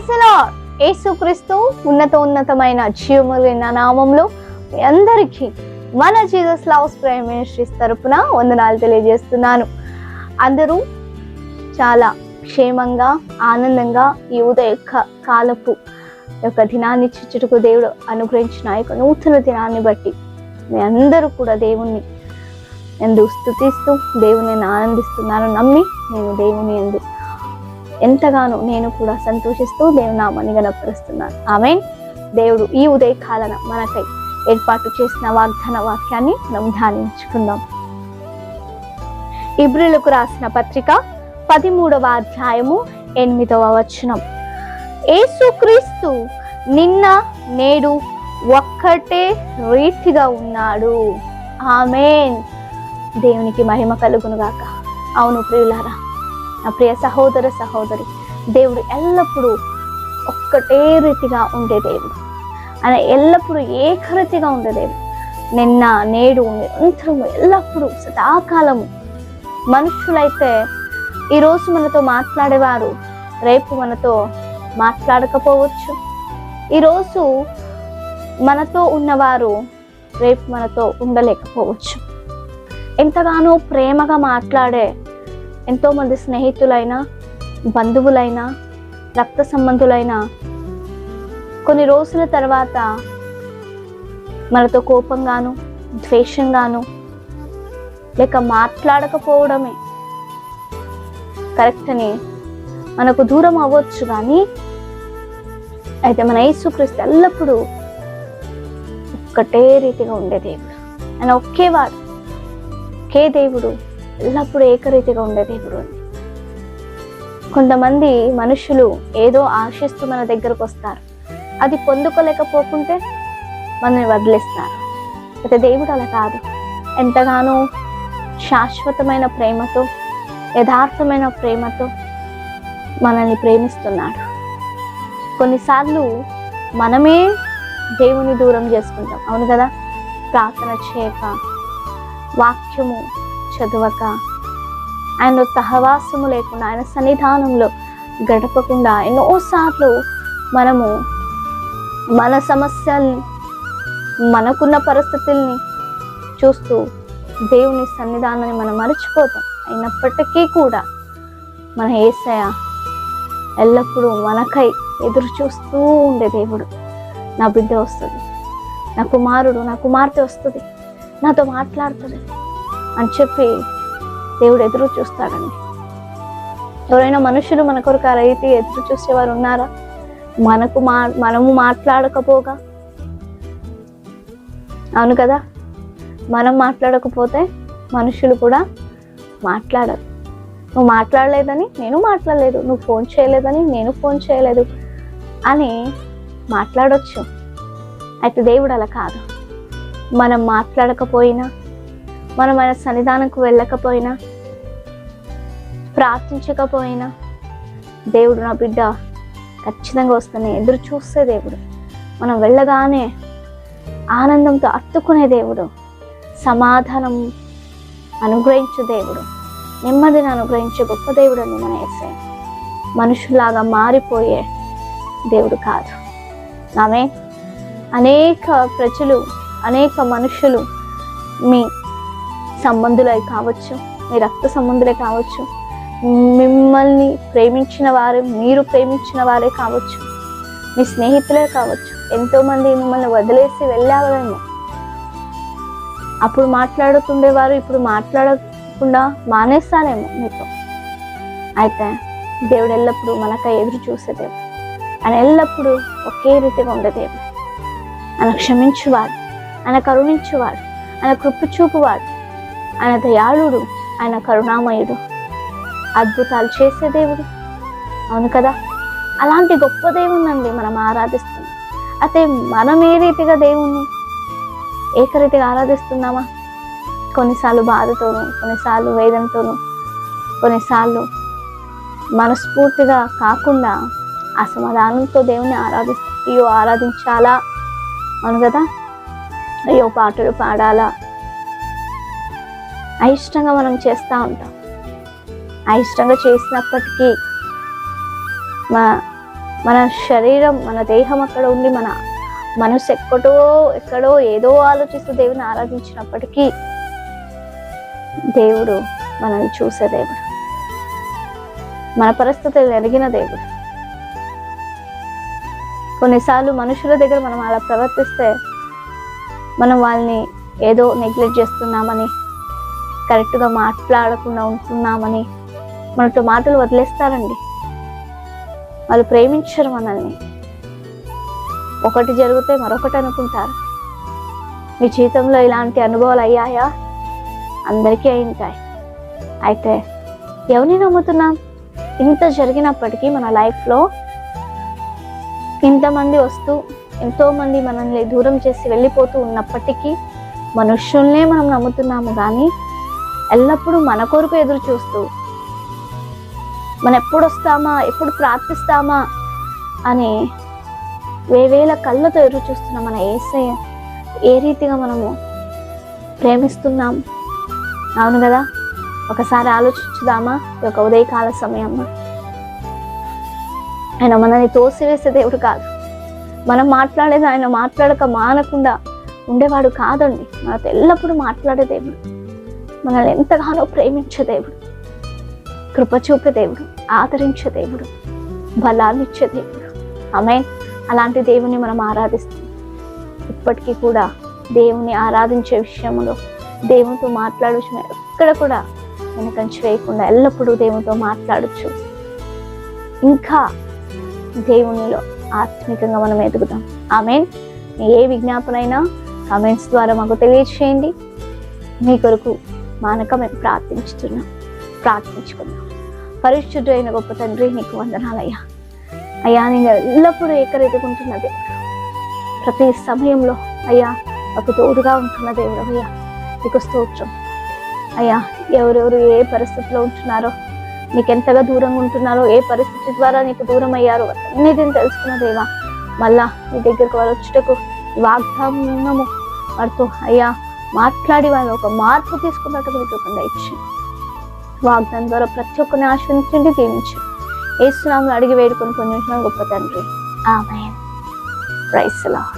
Praise the lord. యేసుక్రీస్తు ఉన్నతమైన జీవములైన నామంలో మీ అందరికీ మన జీసస్ లవ్స్ ప్రేయర్ మినిస్ట్రీస్ తరపున వందనాలు తెలియజేస్తున్నాను. అందరూ చాలా క్షేమంగా ఆనందంగా ఈ ఉదయ కాలపు యొక్క దినాన్ని చిచ్చుటకు దేవుడు అనుగ్రహించిన యొక్క నూతన దినాన్ని బట్టి మీ అందరూ కూడా దేవుణ్ణి ఎందు స్తుతిస్తూ దేవుని ఆనందిస్తున్నాను. నమ్మి నేను దేవుని ఎందు ఎంతగానో నేను కూడా సంతోషిస్తూ దేవుని నామాన్ని గణపరుస్తున్నాను. ఆమేన్. దేవుడు ఈ ఉదయ కాలన మనకై ఏర్పాటు చేసిన వాగ్దాన వాక్యాన్ని మనం ధ్యానించుకుందాం. ఇబ్రీయులకు రాసిన పత్రిక 13వ అధ్యాయము 8వ వచనం. యేసుక్రీస్తు నిన్న నేడు ఒక్కటే రీతిగా ఉన్నాడు. ఆమేన్. దేవునికి మహిమ కలుగును గాక. అవును ప్రియులారా, నా ప్రియ సహోదర సహోదరి, దేవుడు ఎల్లప్పుడూ ఒక్కటే రీతిగా ఉండే దేవుడు. ఆయన ఎల్లప్పుడూ ఏకరీతిగా ఉండే దేవుడు. నిన్న నేడు నిరంతరము ఎల్లప్పుడూ సదాకాలము. మనుషులైతే ఈరోజు మనతో మాట్లాడేవారు రేపు మనతో మాట్లాడకపోవచ్చు. ఈరోజు మనతో ఉన్నవారు రేపు మనతో ఉండలేకపోవచ్చు. ఎంతగానో ప్రేమగా మాట్లాడే ఎంతోమంది స్నేహితులైనా బంధువులైనా రక్త సంబంధులైనా కొన్ని రోజుల తర్వాత మనతో కోపంగాను ద్వేషంగాను లేక మాట్లాడకపోవడమే కరెక్ట్ అని మనకు దూరం అవ్వచ్చు. కానీ అయితే మన యేసుక్రీస్తు ఎల్లప్పుడూ ఒక్కటే రీతిగా ఉండే దేవుడు. ఆయన ఒకేవాడు, ఒకే దేవుడు, ఎల్లప్పుడూ ఏకరీతిగా ఉండే దేవుడు. కొంతమంది మనుషులు ఏదో ఆశిస్తూ మన దగ్గరకు వస్తారు, అది పొందుకోలేకపోకుంటే మనల్ని వదిలేస్తారు. అయితే దేవుడు అలా కాదు. ఎంతగానో శాశ్వతమైన ప్రేమతో యథార్థమైన ప్రేమతో మనల్ని ప్రేమిస్తున్నాడు. కొన్నిసార్లు మనమే దేవుని దూరం చేసుకుంటాం. అవును కదా. ప్రార్థన చేయక, వాక్యము చదవక, ఆయన సహవాసము లేకుండా, ఆయన సన్నిధానంలో గడపకుండా ఎన్నోసార్లు మనము మన సమస్యల్ని మనకున్న పరిస్థితుల్ని చూస్తూ దేవుని సన్నిధానాన్ని మనం మర్చిపోతాం. అయినప్పటికీ కూడా మన యేసయ్య ఎల్లప్పుడూ మనకై ఎదురు చూస్తూ ఉండే దేవుడు. నా బిడ్డ వస్తుంది, నా కుమారుడు నా కుమార్తె వస్తుంది, నాతో మాట్లాడుతుంది అని చెప్పి దేవుడు ఎదురు చూస్తాడండి. ఎవరైనా మనుషులు మన కొరకు ఆ రీతి ఎదురు చూసేవారు ఉన్నారా? మనము మాట్లాడకపోగా. అవును కదా. మనం మాట్లాడకపోతే మనుషులు కూడా మాట్లాడరు. నువ్వు మాట్లాడలేదని నేను మాట్లాడలేదు, నువ్వు ఫోన్ చేయలేదని నేను ఫోన్ చేయలేదు అని మాట్లాడొచ్చు. అయితే దేవుడు అలా కాదు. మనం మాట్లాడకపోయినా, మనం ఆయన సన్నిధానంకు వెళ్ళకపోయినా, ప్రార్థించకపోయినా దేవుడు నా బిడ్డ ఖచ్చితంగా వస్తూనే ఎదురు చూసే దేవుడు. మనం వెళ్ళగానే ఆనందంతో అత్తుకునే దేవుడు, సమాధానం అనుగ్రహించే దేవుడు, నెమ్మదిని అనుగ్రహించే గొప్ప దేవుడు అని మన యేసయ్య. మనుషులాగా మారిపోయే దేవుడు కాదు. ఆమె అనేక ప్రజలు, అనేక మనుషులు మీ సంబంధులే కావచ్చు, మీ రక్త సంబంధులే కావచ్చు, మిమ్మల్ని ప్రేమించిన వారే, మీరు ప్రేమించిన వారే కావచ్చు, మీ స్నేహితులే కావచ్చు. ఎంతోమంది మిమ్మల్ని వదిలేసి వెళ్ళారేమో. అప్పుడు మాట్లాడుతుండేవారు, ఇప్పుడు మాట్లాడకుండా మానేస్తారేమో మీతో. అయితే దేవుడు ఎల్లప్పుడూ మనకై ఎదురు చూసే దేవుడు. ఆయన ఎల్లప్పుడూ ఒకే రీతిగా ఉండే దేవుడు. ఆయన క్షమించువాడు, ఆయన కరుణించువాడు, ఆయన కృప చూపువాడు, ఆయన దయాళుడు, ఆయన కరుణామయుడు, అద్భుతాలు చేసే దేవుడు. అవును కదా. అలాంటి గొప్ప దేవుణ్ణండి మనం ఆరాధిస్తున్నాం. అయితే మనం ఏ రీతిగా దేవుణ్ణి ఏకరీతిగా ఆరాధిస్తున్నామా? కొన్నిసార్లు బాధతోనూ, కొన్నిసార్లు వేదనతోనూ, కొన్నిసార్లు మనస్ఫూర్తిగా కాకుండా అసమాధానంతో దేవుణ్ణి అయ్యో ఆరాధించాలా, అవును కదా, అయ్యో పాటలు పాడాలా, అయిష్టంగా మనం చేస్తూ ఉంటాం. అయిష్టంగా చేసినప్పటికీ మన శరీరం, మన దేహం అక్కడ ఉండి మన మనసు ఎక్కడో ఏదో ఆలోచిస్తూ దేవుని ఆరాధించినప్పటికీ దేవుడు మనల్ని చూసే దేవుడు, మన పరిస్థితులు ఎరిగిన దేవుడు. కొన్నిసార్లు మనుషుల దగ్గర మనం అలా ప్రవర్తిస్తే మనం వాళ్ళని ఏదో నెగ్లెక్ట్ చేస్తున్నామని, కరెక్ట్గా మాట్లాడకుండా ఉంటున్నామని మనతో మాటలు వదిలేస్తారండి. వాళ్ళు ప్రేమించరు మనల్ని. ఒకటి జరిగితే మరొకటి అనుకుంటారు. మీ జీవితంలో ఇలాంటి అనుభవాలు అయ్యాయా? అందరికీ అయి ఉంటాయి. అయితే ఎవరిని నమ్ముతున్నాం? ఇంత జరిగినప్పటికీ మన లైఫ్లో ఇంతమంది వస్తూ ఎంతోమంది మనల్ని దూరం చేసి వెళ్ళిపోతూ ఉన్నప్పటికీ మనుషుల్నే మనం నమ్ముతున్నాము. కానీ ఎల్లప్పుడూ మన కొరకు ఎదురు చూస్తూ మనం ఎప్పుడు వస్తామా, ఎప్పుడు ప్రార్థిస్తామా అని వేవేల కళ్ళతో ఎదురు చూస్తున్నాం. మన యేసయ్య ఏ రీతిగా మనము ప్రేమిస్తున్నాం. అవును కదా? ఒకసారి ఆలోచించుదామా? ఈ యొక్క ఉదయకాల సమయం ఆయన మనల్ని తోసివేసే దేవుడు కాదు. మనం మాట్లాడేది ఆయన మాట్లాడక మానకుండా ఉండేవాడు కాదండి. మనతో ఎల్లప్పుడూ మాట్లాడే దేవుడు, మనల్ని ఎంతగానో ప్రేమించే దేవుడు, కృప చూపే దేవుడు, ఆదరించే దేవుడు, బలాన్ని ఇచ్చే దేవుడు. ఆమేన్. అలాంటి దేవుని మనం ఆరాధిస్తాం. ఇప్పటికీ కూడా దేవుని ఆరాధించే విషయంలో, దేవునితో మాట్లాడచ్చు, ఎక్కడ కూడా వెనకంచి వేయకుండా ఎల్లప్పుడూ దేవునితో మాట్లాడచ్చు. ఇంకా దేవునిలో ఆత్మికంగా మనం ఎదుగుదాం. ఆమేన్. ఏ విజ్ఞాపన అయినా కామెంట్స్ ద్వారా మాకు తెలియచేయండి. మీ కొరకు మానక మేము ప్రార్థించుకుందాం. పరిశుద్ధుడు అయిన గొప్ప తండ్రి, నీకు వందనాలయ్యా. అయ్యా, నేను ఎల్లప్పుడూ ఏకరీతికుంటున్న దేవుడు, ప్రతి సమయంలో అయ్యా మాకు తోడుగా ఉంటున్న దేవుడు అయ్యా, నీకు స్తోత్రం అయ్యా. ఎవరెవరు ఏ పరిస్థితిలో ఉంటున్నారో, నీకెంతగా దూరంగా ఉంటున్నారో, ఏ పరిస్థితి ద్వారా నీకు దూరం అయ్యారో అన్నిటిని తెలుసుకున్న దేవా, మళ్ళా నీ దగ్గరకు వారు వచ్చుటకు వాగ్దానము వారితో అయ్యా మాట్లాడి వాళ్ళు ఒక మార్పు తీసుకున్నట్టుగా మీకు ఇచ్చి వాగ్దానం ద్వారా ప్రతి ఒక్కరిని ఆశ్రయించండి, దీవించి యేసు నామములో అడిగి వేడుకొని పొందిన గొప్ప తండ్రి. ఆమేన్. Praise the lord.